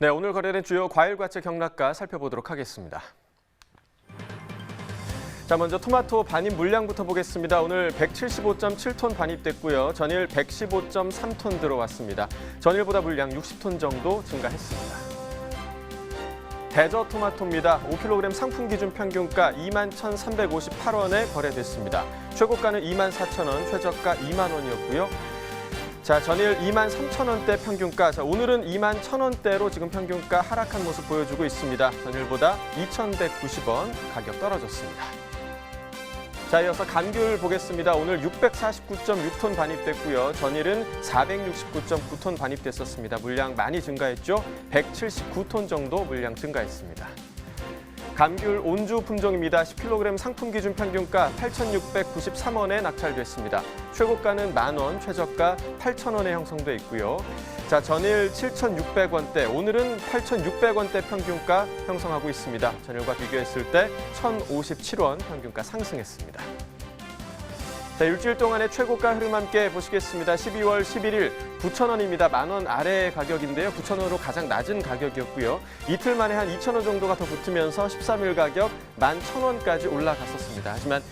네, 오늘 거래된 주요 과일과채 경락가 살펴보도록 하겠습니다. 자, 먼저 토마토 반입 물량부터 보겠습니다. 오늘 175.7톤 반입됐고요. 전일 115.3톤 들어왔습니다. 전일보다 물량 60톤 정도 증가했습니다. 대저 토마토입니다. 5kg 상품 기준 평균가 21,358원에 거래됐습니다. 최고가는 24,000원, 최저가 2만 원이었고요. 자, 전일 23,000원대 평균가, 오늘은 21,000원대로 지금 평균가 하락한 모습 보여주고 있습니다. 전일보다 2,190원 가격 떨어졌습니다. 자, 이어서 감귤 보겠습니다. 오늘 649.6톤 반입됐고요. 전일은 469.9톤 반입됐었습니다. 물량 많이 증가했죠. 179톤 정도 물량 증가했습니다. 감귤 온주 품종입니다. 10kg 상품 기준 평균가 8,693원에 낙찰됐습니다. 최고가는 만원, 최저가 8,000원에 형성돼 있고요. 자, 전일 7,600원대, 오늘은 8,600원대 평균가 형성하고 있습니다. 전일과 비교했을 때 1,057원 평균가 상승했습니다. 자, 일주일 동안의 최고가 흐름 함께 보시겠습니다. 12월 11일 9,000원입니다. 만원 아래의 가격인데요. 9,000원으로 가장 낮은 가격이었고요. 이틀 만에 한 2,000원 정도가 더 붙으면서 13일 가격 11,000원까지 올라갔었습니다. 하지만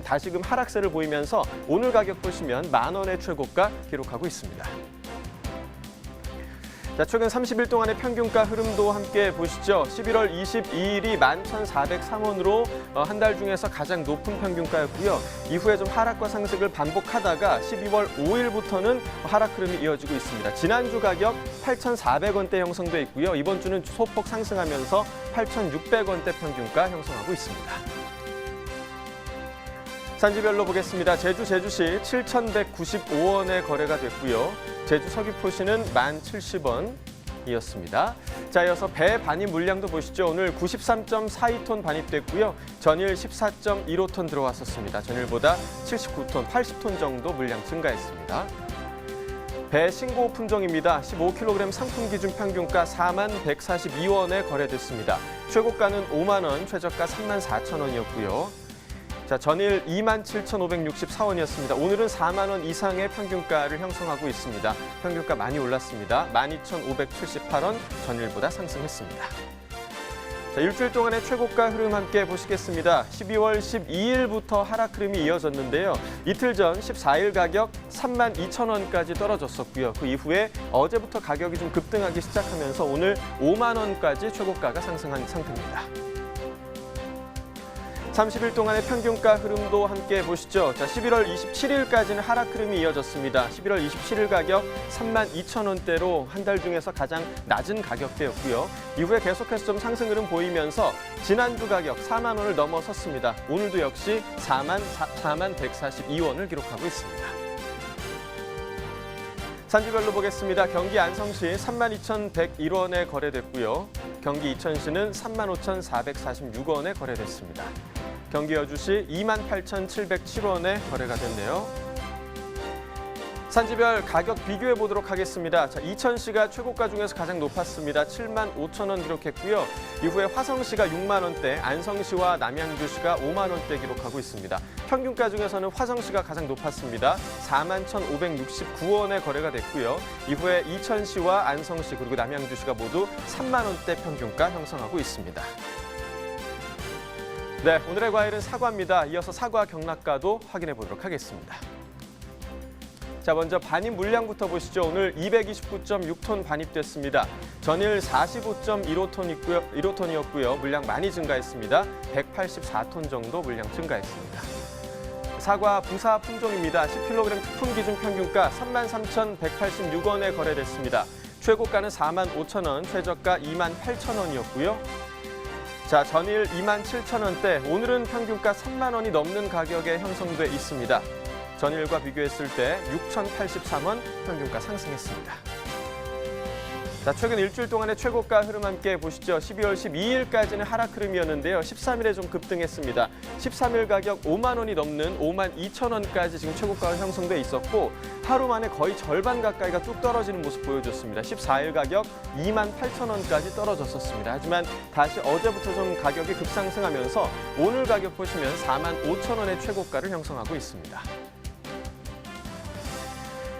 다시금 하락세를 보이면서 오늘 가격 보시면 만원의 최고가 기록하고 있습니다. 자, 최근 30일 동안의 평균가 흐름도 함께 보시죠. 11월 22일이 11,403원으로 한 달 중에서 가장 높은 평균가였고요. 이후에 좀 하락과 상승을 반복하다가 12월 5일부터는 하락 흐름이 이어지고 있습니다. 지난주 가격 8,400원대 형성돼 있고요. 이번 주는 소폭 상승하면서 8,600원대 평균가 형성하고 있습니다. 산지별로 보겠습니다. 제주시 7,195원에 거래가 됐고요. 제주 서귀포시는 1,070원이었습니다. 자, 이어서 배 반입 물량도 보시죠. 오늘 93.42톤 반입됐고요. 전일 14.15톤 들어왔었습니다. 전일보다 79톤, 80톤 정도 물량 증가했습니다. 배 신고 품종입니다. 15kg 상품 기준 평균가 41,142원에 거래됐습니다. 최고가는 5만 원, 최저가 34,000원이었고요. 자, 전일 27,564원이었습니다. 오늘은 4만 원 이상의 평균가를 형성하고 있습니다. 평균가 많이 올랐습니다. 12,578원, 전일보다 상승했습니다. 자, 일주일 동안의 최고가 흐름 함께 보시겠습니다. 12월 12일부터 하락 흐름이 이어졌는데요. 이틀 전 14일 가격 32,000원까지 떨어졌었고요. 그 이후에 어제부터 가격이 좀 급등하기 시작하면서 오늘 5만 원까지 최고가가 상승한 상태입니다. 30일 동안의 평균가 흐름도 함께 보시죠. 자, 11월 27일까지는 하락 흐름이 이어졌습니다. 11월 27일 가격 32,000원대로 한 달 중에서 가장 낮은 가격대였고요. 이후에 계속해서 좀 상승 흐름 보이면서 지난주 가격 4만 원을 넘어섰습니다. 오늘도 역시 4만142원을 기록하고 있습니다. 산지별로 보겠습니다. 경기 안성시 32,101원에 거래됐고요. 경기 이천시는 35,446원에 거래됐습니다. 경기 여주시 28,707원에 거래가 됐네요. 산지별 가격 비교해 보도록 하겠습니다. 자, 이천시가 최고가 중에서 가장 높았습니다. 75,000원 기록했고요. 이후에 화성시가 6만 원대, 안성시와 남양주시가 5만 원대 기록하고 있습니다. 평균가 중에서는 화성시가 가장 높았습니다. 41,569원에 거래가 됐고요. 이후에 이천시와 안성시 그리고 남양주시가 모두 3만 원대 평균가 형성하고 있습니다. 네, 오늘의 과일은 사과입니다. 이어서 사과 경락가도 확인해 보도록 하겠습니다. 자, 먼저 반입 물량부터 보시죠. 오늘 229.6톤 반입됐습니다. 전일 45.15톤이었고요. 물량 많이 증가했습니다. 184톤 정도 물량 증가했습니다. 사과 부사 품종입니다. 10kg 특품 기준 평균가 33,186원에 거래됐습니다. 최고가는 45,000원, 최저가 28,000원이었고요. 자, 전일 27,000원대, 오늘은 평균가 3만 원이 넘는 가격에 형성돼 있습니다. 전일과 비교했을 때 6,083원 평균가 상승했습니다. 자, 최근 일주일 동안의 최고가 흐름 함께 보시죠. 12월 12일까지는 하락 흐름이었는데요. 13일에 좀 급등했습니다. 13일 가격 5만 원이 넘는 52,000원까지 지금 최고가가 형성돼 있었고 하루 만에 거의 절반 가까이가 뚝 떨어지는 모습 보여줬습니다. 14일 가격 28,000원까지 떨어졌었습니다. 하지만 다시 어제부터 좀 가격이 급상승하면서 오늘 가격 보시면 45,000원의 최고가를 형성하고 있습니다.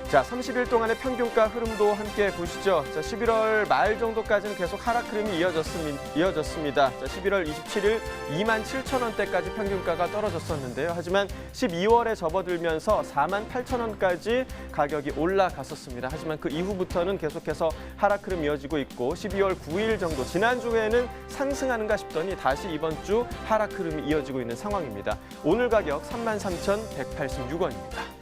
자, 30일 동안의 평균가 흐름도 함께 보시죠. 자, 11월 말 정도까지는 계속 하락 흐름이 이어졌습니다. 자, 11월 27일 27,000원대까지 평균가가 떨어졌었는데요. 하지만 12월에 접어들면서 48,000원까지 가격이 올라갔었습니다. 하지만 그 이후부터는 계속해서 하락 흐름 이어지고 있고 12월 9일 정도 지난주에는 상승하는가 싶더니 다시 이번 주 하락 흐름이 이어지고 있는 상황입니다. 오늘 가격 33,186원입니다.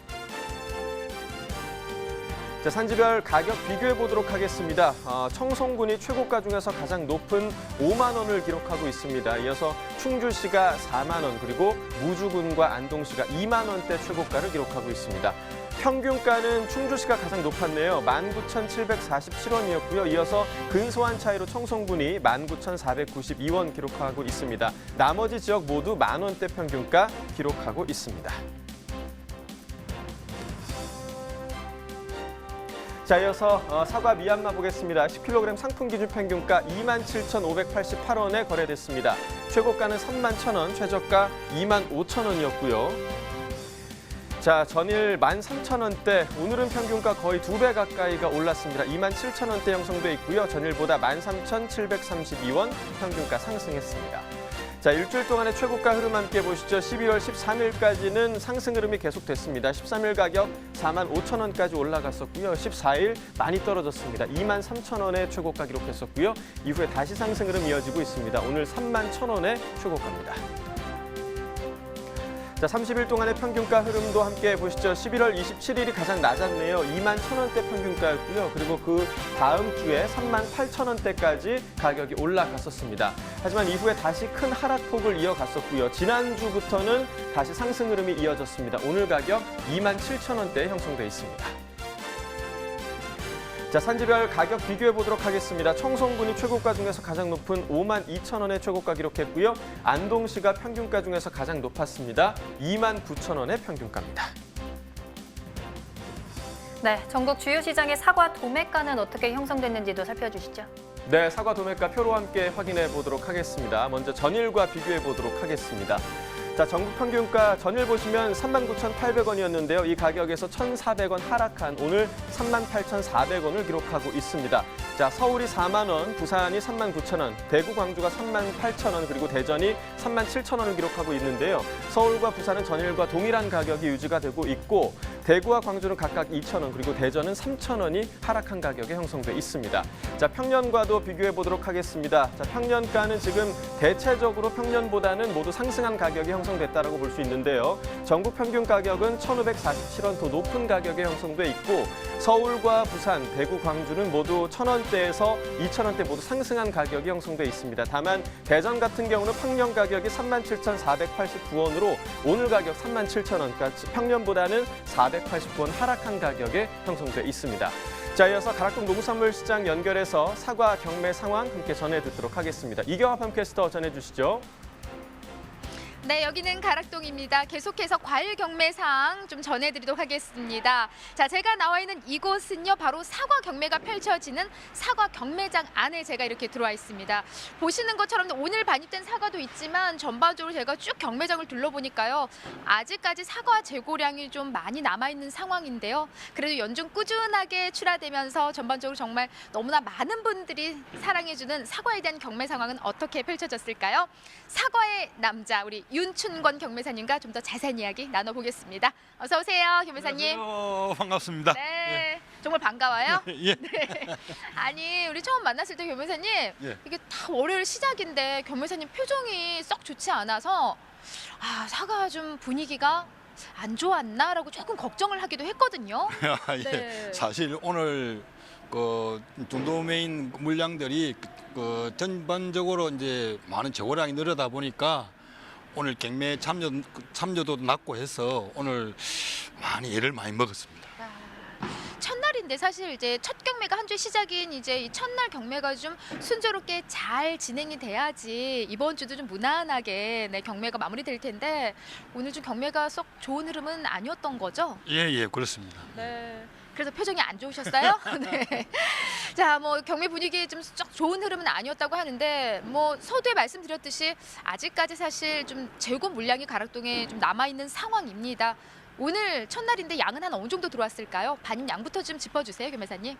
자, 산지별 가격 비교해 보도록 하겠습니다. 청송군이 최고가 중에서 가장 높은 5만 원을 기록하고 있습니다. 이어서 충주시가 4만 원, 그리고 무주군과 안동시가 2만 원대 최고가를 기록하고 있습니다. 평균가는 충주시가 가장 높았네요. 19,747원이었고요. 이어서 근소한 차이로 청송군이 19,492원 기록하고 있습니다. 나머지 지역 모두 만 원대 평균가 기록하고 있습니다. 자, 이어서 사과 미얀마 보겠습니다. 10kg 상품 기준 평균가 27,588원에 거래됐습니다. 최고가는 31,000원, 최저가 25,000원이었고요. 자, 전일 13,000원대, 오늘은 평균가 거의 2배 가까이가 올랐습니다. 27,000원대 형성돼 있고요. 전일보다 13,732원 평균가 상승했습니다. 자, 일주일 동안의 최고가 흐름 함께 보시죠. 12월 13일까지는 상승 흐름이 계속됐습니다. 13일 가격 45,000원까지 올라갔었고요. 14일 많이 떨어졌습니다. 23,000원의 최고가 기록했었고요. 이후에 다시 상승 흐름 이어지고 있습니다. 오늘 31,000원의 최고가입니다. 자, 30일 동안의 평균가 흐름도 함께 보시죠. 11월 27일이 가장 낮았네요. 21,000원대 평균가였고요. 그리고 그 다음 주에 38,000원대까지 가격이 올라갔었습니다. 하지만 이후에 다시 큰 하락폭을 이어갔었고요. 지난주부터는 다시 상승 흐름이 이어졌습니다. 오늘 가격 27,000원대에 형성돼 있습니다. 자, 산지별 가격 비교해 보도록 하겠습니다. 청송군이 최고가 중에서 가장 높은 52,000원의 최고가 기록했고요. 안동시가 평균가 중에서 가장 높았습니다. 29,000원의 평균가입니다. 네, 전국 주요 시장의 사과 도매가는 어떻게 형성됐는지도 살펴주시죠. 네, 사과 도매가 표로 함께 확인해 보도록 하겠습니다. 먼저 전일과 비교해 보도록 하겠습니다. 자, 전국 평균가 전일 보시면 39,800원이었는데요. 이 가격에서 1,400원 하락한 오늘 38,400원을 기록하고 있습니다. 자, 서울이 4만 원, 부산이 39,000원, 대구, 광주가 38,000원, 그리고 대전이 37,000원을 기록하고 있는데요. 서울과 부산은 전일과 동일한 가격이 유지가 되고 있고 대구와 광주는 각각 2,000원, 그리고 대전은 3,000원이 하락한 가격에 형성돼 있습니다. 자, 평년과도 비교해 보도록 하겠습니다. 자, 평년가는 지금 대체적으로 평년보다는 모두 상승한 가격이 형성됐다라고 볼 수 있는데요. 전국 평균 가격은 1,547원 더 높은 가격에 형성돼 있고 서울과 부산, 대구, 광주는 모두 1,000원대에서 2,000원대 모두 상승한 가격이 형성돼 있습니다. 다만 대전 같은 경우는 평년 가격이 37,489원으로 오늘 가격 37,000원까지 평년보다는 489원 하락한 가격에 형성돼 있습니다. 자, 이어서 가락동 농수산물시장 연결해서 사과 경매 상황 함께 전해 듣도록 하겠습니다. 이경화 팜캐스터 전해주시죠. 네, 여기는 가락동입니다. 계속해서 과일 경매상 좀 전해드리도록 하겠습니다. 자, 제가 나와 있는 이곳은요, 바로 사과 경매가 펼쳐지는 사과 경매장 안에 제가 이렇게 들어와 있습니다. 보시는 것처럼 오늘 반입된 사과도 있지만 전반적으로 제가 쭉 경매장을 둘러보니까요, 아직까지 사과 재고량이 좀 많이 남아있는 상황인데요. 그래도 연중 꾸준하게 출하되면서 전반적으로 정말 너무나 많은 분들이 사랑해주는 사과에 대한 경매 상황은 어떻게 펼쳐졌을까요? 사과의 남자, 우리 윤춘권 경매사님과 좀 더 자세한 이야기 나눠보겠습니다. 어서 오세요, 경매사님. 안녕하세요. 반갑습니다. 네, 정말 반가워요. 예. 네. 아니, 우리 처음 만났을 때 경매사님, 예. 이게 다 월요일 시작인데 경매사님 표정이 썩 좋지 않아서 사과 좀 분위기가 안 좋았나라고 조금 걱정을 하기도 했거든요. 예. 네. 사실 오늘 중도메인 물량들이 전반적으로 이제 많은 재고량이 늘어다 보니까 오늘 경매 참여도 낮고 해서 오늘 애를 많이 먹었습니다. 첫날인데 사실 이제 첫 경매가 한 주 시작인 이제 이 첫날 경매가 좀 순조롭게 잘 진행이 돼야지 이번 주도 좀 무난하게 경매가 마무리될 텐데 오늘 좀 경매가 썩 좋은 흐름은 아니었던 거죠? 예, 그렇습니다. 네. 그래서 표정이 안 좋으셨어요? 네. 자, 경매 분위기 좀 썩 좋은 흐름은 아니었다고 하는데 서두에 말씀드렸듯이 아직까지 사실 좀 재고 물량이 가락동에 좀 남아 있는 상황입니다. 오늘 첫날인데 양은 한 어느 정도 들어왔을까요? 반입 양부터 좀 짚어주세요, 경매사님.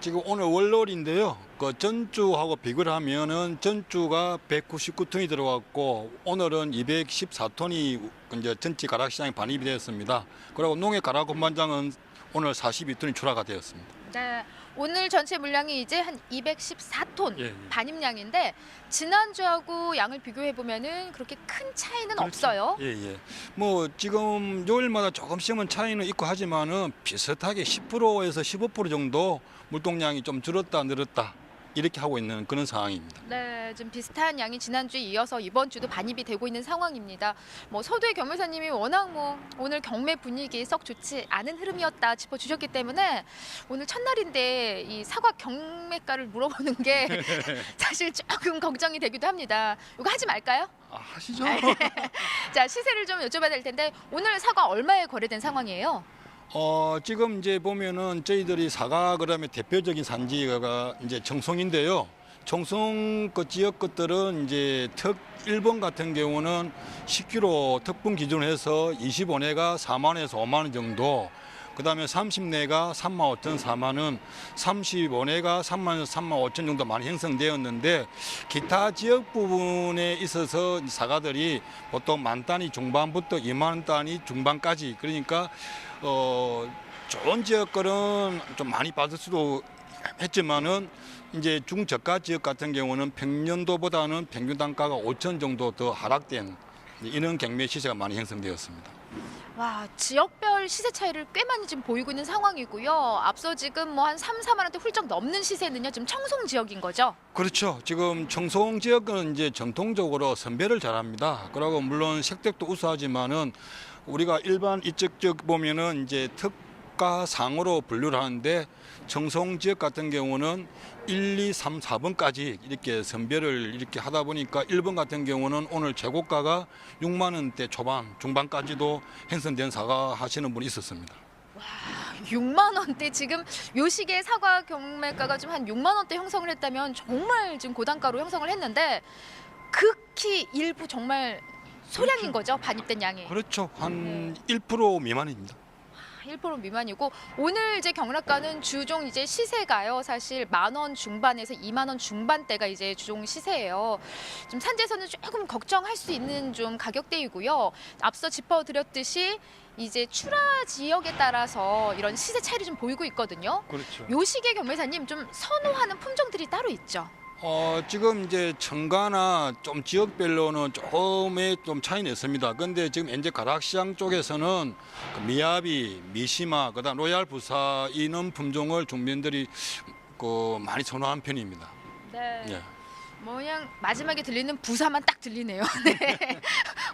지금 오늘 월요일인데요. 그 전주하고 비교를 하면은 전주가 199톤이 들어왔고 오늘은 214톤이 이제 전체 가락시장에 반입이 되었습니다. 그리고 농해 가락 공반장은 오늘 42톤이 출하가 되었습니다. 네, 오늘 전체 물량이 이제 한 214톤 예. 반입량인데 지난주하고 양을 비교해 보면은 그렇게 큰 차이는 없어요. 예, 예. 뭐 지금 요일마다 조금씩은 차이는 있고 하지만은 비슷하게 10%에서 15% 정도 물동량이 좀 줄었다 늘었다 이렇게 하고 있는 그런 상황입니다. 네, 좀 비슷한 양이 지난주에 이어서 이번 주도 반입이 되고 있는 상황입니다. 뭐 서두의 경매사님이 워낙 뭐 오늘 경매 분위기 썩 좋지 않은 흐름이었다 짚어주셨기 때문에 오늘 첫날인데 이 사과 경매가를 물어보는 게 사실 조금 걱정이 되기도 합니다. 이거 하지 말까요? 하시죠. 자, 시세를 좀 여쭤봐야 될 텐데 오늘 사과 얼마에 거래된 상황이에요? 지금 이제 보면은 저희들이 사과 그다음에 대표적인 산지가 이제 청송인데요. 청송 그 지역 것들은 이제 특 1번 같은 경우는 10kg 특분 기준으로 해서 25내가 4만 원에서 5만 원 정도. 그다음에 30내가 3만 5천 4만 원, 35내가 3만 원, 3만 5천 정도 많이 형성되었는데 기타 지역 부분에 있어서 사과들이 보통 만 단위 중반부터 2만 원 단위 중반까지 그러니까 좋은 지역 거는 좀 많이 받을 수도 했지만은 이제 중저가 지역 같은 경우는 평년도보다는 평균 단가가 5천 정도 더 하락된 이런 경매 시세가 많이 형성되었습니다. 와, 지역별 시세 차이를 꽤 많이 지금 보이고 있는 상황이고요. 앞서 지금 뭐 한 3, 4만 원대 훌쩍 넘는 시세는요. 지금 청송 지역인 거죠? 그렇죠. 지금 청송 지역은 이제 전통적으로 선별을 잘합니다. 그리고 물론 색택도 우수하지만은 우리가 일반 이쪽 지역 보면은 이제 특가상으로 분류를 하는데 청송 지역 같은 경우는 1, 2, 3, 4번까지 이렇게 선별을 이렇게 하다 보니까 1번 같은 경우는 오늘 최고가가 6만 원대 초반, 중반까지도 형성된 사과 하시는 분이 있었습니다. 6만 원대 지금 요 시기에 사과 경매가가 좀 한 6만 원대 형성을 했다면 정말 지금 고단가로 형성을 했는데 극히 일부 정말 소량인 거죠, 반입된 양이. 그렇죠. 한 1% 미만입니다. 1% 미만이고 오늘 이제 경락가는 주종 이제 시세가요. 사실 10,000원 중반에서 2만 원 중반대가 이제 주종 시세예요. 좀 산지에서는 조금 걱정할 수 있는 좀 가격대이고요. 앞서 짚어드렸듯이 이제 출하 지역에 따라서 이런 시세 차이를 좀 보이고 있거든요. 그렇죠. 요 시기에 경매사님 좀 선호하는 품종들이 따로 있죠. 지금 이제 청가나 좀 지역별로는 조금의 좀 차이는 있습니다. 그런데 지금 현재 가락시장 쪽에서는 그 미야비, 미시마, 그다음 로얄 부사 이런 품종을 주민들이 그 많이 선호하는 편입니다. 네. 예. 뭐 그냥 마지막에 들리는 부사만 딱 들리네요. 네.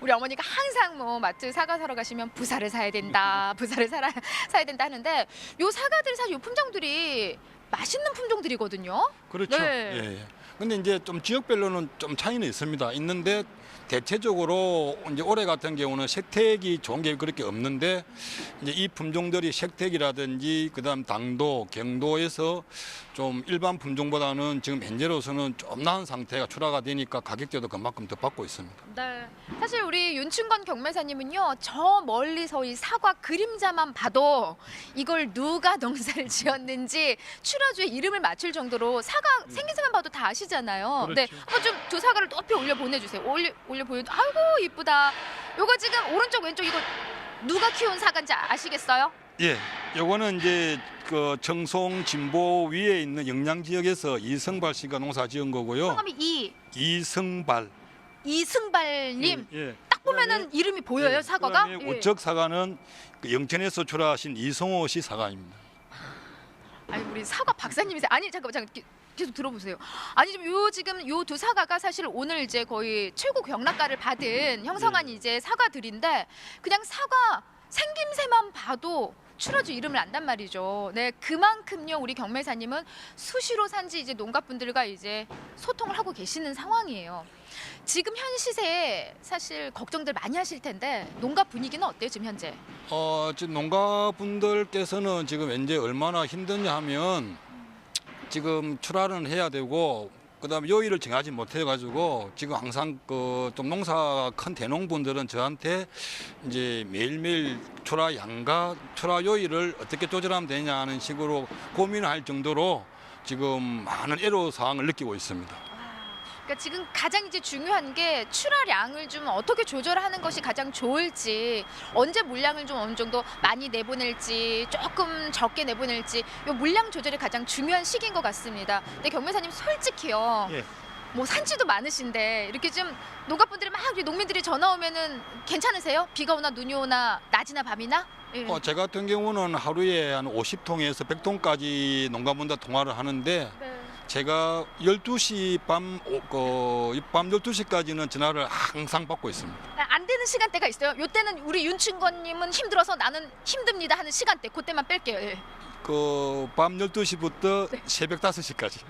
우리 어머니가 항상 뭐 마트 사과 사러 가시면 부사를 사야 된다, 부사를 사야 된다 하는데 요 사과들 사실 요 품종들이 맛있는 품종들이거든요. 그렇죠. 네. 예, 예. 근데 이제 좀 지역별로는 좀 차이는 있습니다. 있는데 대체적으로 이제 올해 같은 경우는 색택이 좋은 게 그렇게 없는데 이제 이 품종들이 색택이라든지 그다음 당도, 경도에서 좀 일반 품종보다는 지금 현재로서는 좀 나은 상태가 출하가 되니까 가격대도 그만큼 더 받고 있습니다. 네. 사실 우리 윤춘건 경매사님은요, 저 멀리서 이 사과 그림자만 봐도 이걸 누가 농사를 지었는지 출하주의 이름을 맞출 정도로 사과 생김새만 봐도 다 아시잖아요. 그렇죠. 네. 한번 좀 두 사과를 높이 올려 보내주세요. 올려 보여. 아이고 이쁘다. 요거 지금 오른쪽 왼쪽 이거 누가 키운 사과인지 아시겠어요? 예, 요거는 이제 그 청송 진보 위에 있는 영양 지역에서 이성발 씨가 농사 지은 거고요. 성함이 이성발. 이승발님. 예. 딱 보면은 이름이 보여요, 예, 사과가? 그다음에 예. 우측 사과는 그 영천에서 출하하신 이성호 씨 사과입니다. 아니 우리 사과 박사님이세요. 아니 잠깐만 계속 들어보세요. 아니 지금 요 두 사과가 사실 오늘 이제 거의 최고 경락가를 받은 형성한 이제 사과들인데 그냥 사과 생김새만 봐도 출하주 이름을 안단 말이죠. 네, 그만큼요 우리 경매사님은 수시로 산지 이제 농가분들과 이제 소통을 하고 계시는 상황이에요. 지금 현 시세에 사실 걱정들 많이 하실 텐데 농가 분위기는 어때요 지금 현재? 지금 농가분들께서는 지금 현재 얼마나 힘드냐 하면 지금 출하는 해야 되고 그다음에 요일을 정하지 못해가지고 지금 항상 그 좀 농사가 큰 대농분들은 저한테 이제 매일매일 출하 양과 출하 요일을 어떻게 조절하면 되냐는 식으로 고민할 정도로 지금 많은 애로 사항을 느끼고 있습니다. 그러니까 지금 가장 이제 중요한 게 출하량을 좀 어떻게 조절하는 것이 가장 좋을지, 언제 물량을 좀 어느 정도 많이 내보낼지, 조금 적게 내보낼지, 이 물량 조절이 가장 중요한 시기인 것 같습니다. 근데 경매사님 솔직히요. 예. 뭐 산지도 많으신데 이렇게 좀 농가분들이 막 우리 농민들이 전화 오면은 괜찮으세요? 비가 오나 눈이 오나 낮이나 밤이나? 예. 제 같은 경우는 하루에 한 50통에서 100통까지 농가분들 통화를 하는데 네. 제가 12시 밤 12시까지는 전화를 항상 받고 있습니다. 안 되는 시간대가 있어요. 요때는 우리 윤춘권님은 힘들어서 나는 힘듭니다 하는 시간대, 그때만 뺄게요. 예. 그 밤 12시부터 새벽 5시까지.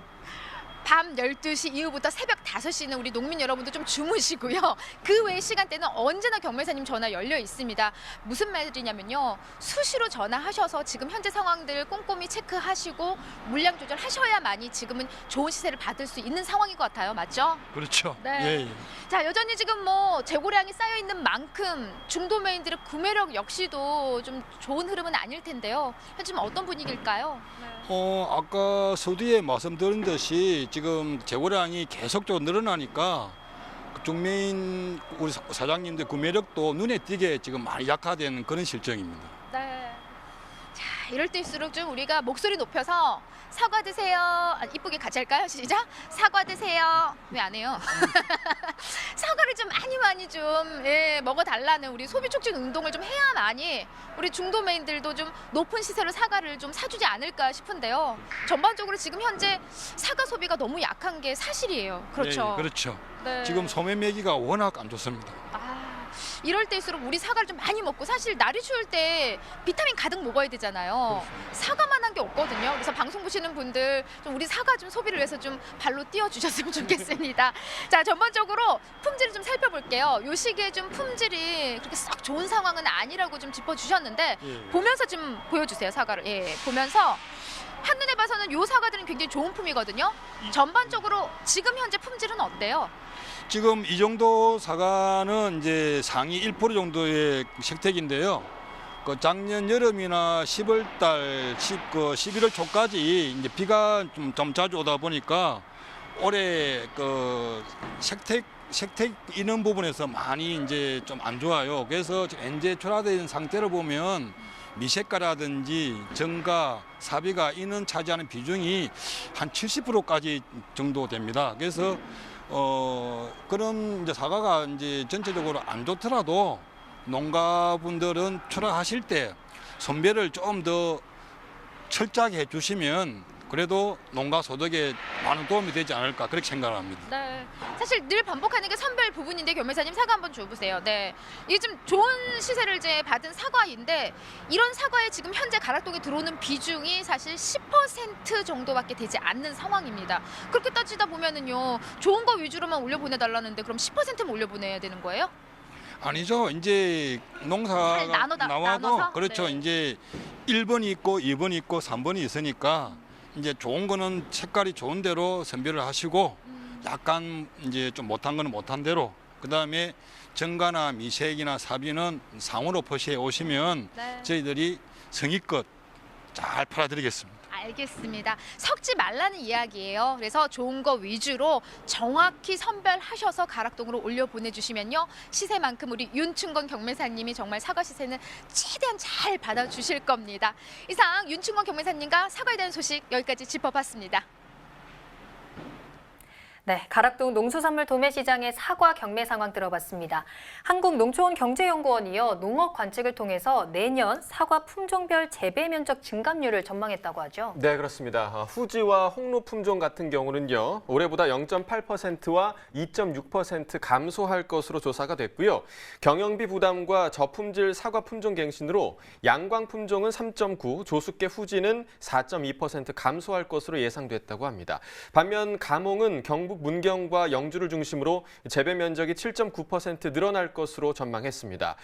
밤 12시 이후부터 새벽 5시는 우리 농민 여러분들 좀 주무시고요. 그 외의 시간대는 언제나 경매사님 전화 열려 있습니다. 무슨 말이냐면요. 수시로 전화하셔서 지금 현재 상황들 꼼꼼히 체크하시고 물량 조절하셔야만이 지금은 좋은 시세를 받을 수 있는 상황인 것 같아요. 맞죠? 그렇죠. 네. 예, 예. 자, 여전히 지금 뭐 재고량이 쌓여 있는 만큼 중도매인들의 구매력 역시도 좀 좋은 흐름은 아닐 텐데요. 현재 어떤 분위기일까요? 아까 서두에 말씀드린 듯이 지금 재고량이 계속적으로 늘어나니까 중매인 우리 사장님들 구매력도 눈에 띄게 지금 많이 약화된 그런 실정입니다. 네. 자, 이럴 때일수록 좀 우리가 목소리 높여서 사과 드세요. 이쁘게 같이 할까요? 시작. 사과 드세요. 왜 안 해요? 사과를 좀 많이 좀 먹어달라는 우리 소비 촉진 운동을 좀 해야만이 우리 중도매인들도 좀 높은 시세로 사과를 좀 사주지 않을까 싶은데요. 전반적으로 지금 현재 사과 소비가 너무 약한 게 사실이에요. 그렇죠? 예, 그렇죠. 네. 지금 소매 매기가 워낙 안 좋습니다. 이럴 때일수록 우리 사과를 좀 많이 먹고, 사실 날이 추울 때 비타민 가득 먹어야 되잖아요. 사과만한 게 없거든요. 그래서 방송 보시는 분들 좀 우리 사과 좀 소비를 위해서 좀 발로 띄워주셨으면 좋겠습니다. 자, 전반적으로 품질을 좀 살펴볼게요. 요 시기에 좀 품질이 그렇게 썩 좋은 상황은 아니라고 좀 짚어주셨는데 예. 보면서 좀 보여주세요, 사과를. 예, 보면서. 한눈에 봐서는 요 사과들은 굉장히 좋은 품이거든요. 전반적으로 지금 현재 품질은 어때요? 지금 이 정도 사과는 이제 상위 1% 정도의 식택인데요. 그 작년 여름이나 10월달, 11월 초까지 이제 비가 좀 자주 오다 보니까 올해 그 식택 이는 부분에서 많이 이제 좀 안 좋아요. 그래서 현재 출하된 상태를 보면 미색가라든지 정가, 사비가 이는 차지하는 비중이 한 70%까지 정도 됩니다. 그래서 그런 이제 사과가 이제 전체적으로 안 좋더라도 농가분들은 출하하실 때 선별을 좀 더 철저하게 해주시면 그래도 농가 소득에 많은 도움이 되지 않을까 그렇게 생각합니다. 네, 사실 늘 반복하는 게 선별 부분인데 경매사님 사과 한번 줘보세요. 네, 이게 좀 좋은 시세를 이제 받은 사과인데 이런 사과에 지금 현재 가락동에 들어오는 비중이 사실 10% 정도밖에 되지 않는 상황입니다. 그렇게 따지다 보면은요, 좋은 거 위주로만 올려보내달라는데 그럼 10%만 올려보내야 되는 거예요? 아니죠. 이제 농사가 잘 나눠서? 나와도 그렇죠. 네. 이제 1번이 있고 2번이 있고 3번이 있으니까 이제 좋은 거는 색깔이 좋은 대로 선별을 하시고 약간 이제 좀 못한 거는 못한 대로, 그다음에 정가나 미색이나 사비는 상으로 표시해 오시면 네. 저희들이 성의껏 잘 팔아드리겠습니다. 알겠습니다. 섞지 말라는 이야기예요. 그래서 좋은 거 위주로 정확히 선별하셔서 가락동으로 올려 보내주시면요, 시세만큼 우리 윤춘권 경매사님이 정말 사과 시세는 최대한 잘 받아주실 겁니다. 이상 윤춘권 경매사님과 사과에 대한 소식 여기까지 짚어봤습니다. 네, 가락동 농수산물 도매시장의 사과 경매 상황 들어봤습니다. 한국농촌경제연구원이요, 농업 관측을 통해서 내년 사과 품종별 재배 면적 증감률을 전망했다고 하죠. 네, 그렇습니다. 후지와 홍로 품종 같은 경우는요, 올해보다 0.8%와 2.6% 감소할 것으로 조사가 됐고요. 경영비 부담과 저품질 사과 품종 갱신으로 양광 품종은 3.9, 조숙계 후지는 4.2% 감소할 것으로 예상됐다고 합니다. 반면 감홍은 경북 경북 문경과 영주를 중심으로 재배 면적이 7.9% 늘어날 것으로 전망했습니다.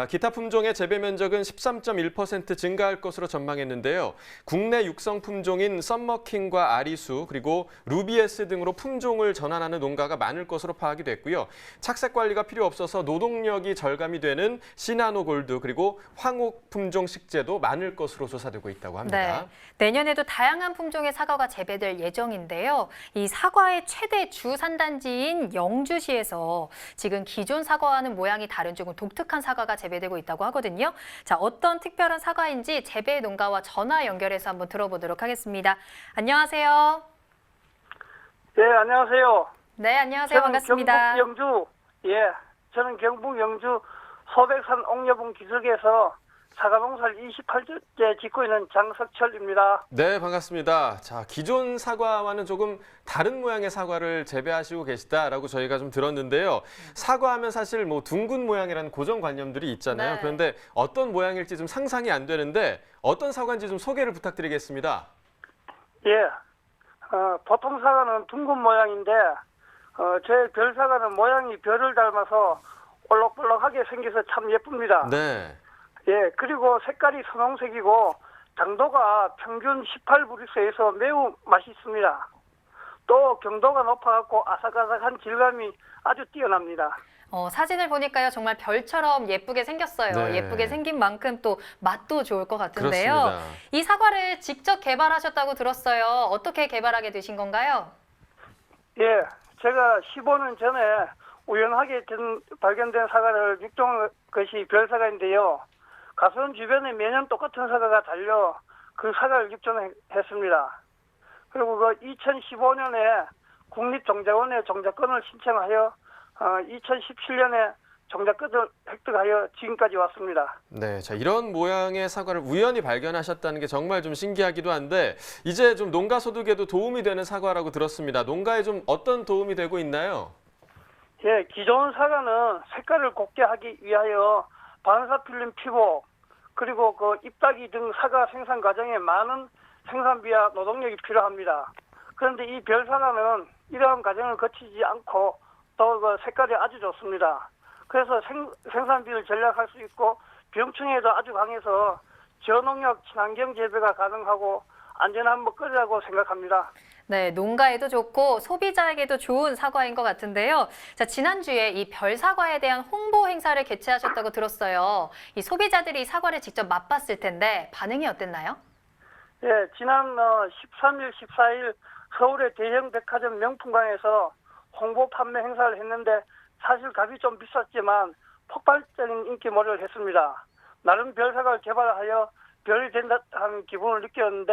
기타 품종의 재배 면적은 13.1% 증가할 것으로 전망했는데요. 국내 육성 품종인 썸머킹과 아리수 그리고 루비에스 등으로 품종을 전환하는 농가가 많을 것으로 파악이 됐고요. 착색 관리가 필요 없어서 노동력이 절감이 되는 시나노 골드 그리고 황옥 품종 식재도 많을 것으로 조사되고 있다고 합니다. 네, 내년에도 다양한 품종의 사과가 재배될 예정인데요. 이 사과의 최대 주 산단지인 영주시에서 지금 기존 사과와는 모양이 다른 조금 독특한 사과가 재배되고 있다고 하거든요. 자, 어떤 특별한 사과인지 재배 농가와 전화 연결해서 한번 들어보도록 하겠습니다. 안녕하세요. 네, 안녕하세요. 네, 안녕하세요. 반갑습니다. 경북 영주, 저는 경북 영주 소백산 옥녀분 기슭에서 사과농사를 28주째 짓고 있는 장석철입니다. 네, 반갑습니다. 자, 기존 사과와는 조금 다른 모양의 사과를 재배하시고 계시다라고 저희가 좀 들었는데요. 사과하면 사실 뭐 둥근 모양이라는 고정관념들이 있잖아요. 네. 그런데 어떤 모양일지 좀 상상이 안 되는데 어떤 사과인지 좀 소개를 부탁드리겠습니다. 보통 사과는 둥근 모양인데 제 별사과는 모양이 별을 닮아서 올록볼록하게 생겨서 참 예쁩니다. 네. 그리고 색깔이 선홍색이고 당도가 평균 18브릭스에서 매우 맛있습니다. 또 경도가 높아갖고 아삭아삭한 질감이 아주 뛰어납니다. 사진을 보니까요, 정말 별처럼 예쁘게 생겼어요. 네. 예쁘게 생긴 만큼 또 맛도 좋을 것 같은데요. 그렇습니다. 이 사과를 직접 개발하셨다고 들었어요. 어떻게 개발하게 되신 건가요? 제가 15년 전에 우연하게 발견된 사과를 육종한 것이 별사과인데요. 가수원 주변에 매년 똑같은 사과가 달려 그 사과를 육종했습니다. 그리고 그 2015년에 국립종자원에 종자권을 신청하여 2017년에 종자권을 획득하여 지금까지 왔습니다. 네, 자, 이런 모양의 사과를 우연히 발견하셨다는 게 정말 좀 신기하기도 한데 이제 좀 농가 소득에도 도움이 되는 사과라고 들었습니다. 농가에 좀 어떤 도움이 되고 있나요? 기존 사과는 색깔을 곱게 하기 위하여 반사필름 피복 그리고 그 잎따기 등 사과 생산 과정에 많은 생산비와 노동력이 필요합니다. 그런데 이 별사과는 이러한 과정을 거치지 않고 또 그 색깔이 아주 좋습니다. 그래서 생산비를 절약할 수 있고 병충해에도 아주 강해서 저농약 친환경 재배가 가능하고 안전한 먹거리라고 생각합니다. 네, 농가에도 좋고 소비자에게도 좋은 사과인 것 같은데요. 자, 지난주에 이 별사과에 대한 홍보 행사를 개최하셨다고 들었어요. 이 소비자들이 사과를 직접 맛봤을 텐데 반응이 어땠나요? 지난 13일, 14일 서울의 대형 백화점 명품관에서 홍보 판매 행사를 했는데 사실 값이 좀 비쌌지만 폭발적인 인기몰이를 했습니다. 나름 별사과를 개발하여 별이 된다는 기분을 느꼈는데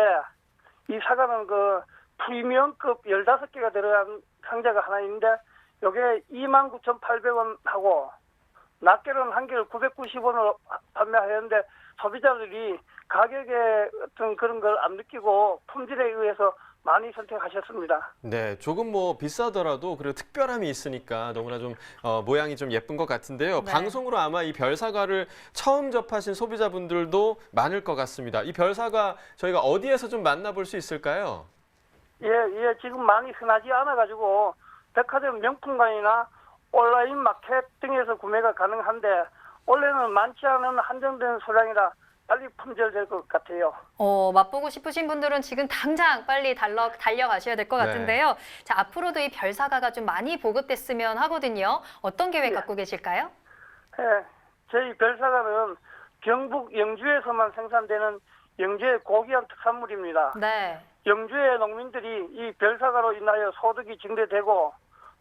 이 사과는 그 프리미엄급 15개가 들어간 상자가 하나 있는데 이게 29,800원 하고 낱개로는 한 개를 990원으로 판매하였는데 소비자들이 가격에 어떤 그런 걸 안 느끼고 품질에 의해서 많이 선택하셨습니다. 네, 조금 뭐 비싸더라도 그리고 특별함이 있으니까 너무나 좀 모양이 좀 예쁜 것 같은데요. 네. 방송으로 아마 이 별사과를 처음 접하신 소비자분들도 많을 것 같습니다. 이 별사과 저희가 어디에서 좀 만나볼 수 있을까요? 지금 많이 흔하지 않아가지고 백화점 명품관이나 온라인 마켓 등에서 구매가 가능한데 원래는 많지 않은 한정된 소량이라 빨리 품절될 것 같아요. 맛보고 싶으신 분들은 지금 당장 빨리 달려가셔야 될 것 같은데요. 자, 앞으로도 이 별사과가 좀 많이 보급됐으면 하거든요. 어떤 계획 갖고 계실까요? 저희 별사과는 경북 영주에서만 생산되는 영주의 고귀한 특산물입니다. 네. 영주의 농민들이 이 별사과로 인하여 소득이 증대되고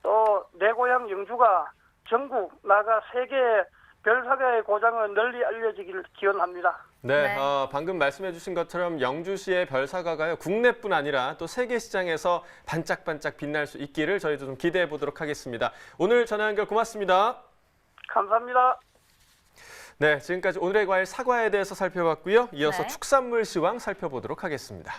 또 내 고향 영주가 전국 나아가 세계의 별사과의 고장을 널리 알려지기를 기원합니다. 네, 네. 방금 말씀해 주신 것처럼 영주시의 별사과가요, 국내뿐 아니라 또 세계 시장에서 반짝반짝 빛날 수 있기를 저희도 좀 기대해 보도록 하겠습니다. 오늘 전화 연결 고맙습니다. 감사합니다. 네, 지금까지 오늘의 과일 사과에 대해서 살펴봤고요. 이어서 네. 축산물 시황 살펴보도록 하겠습니다.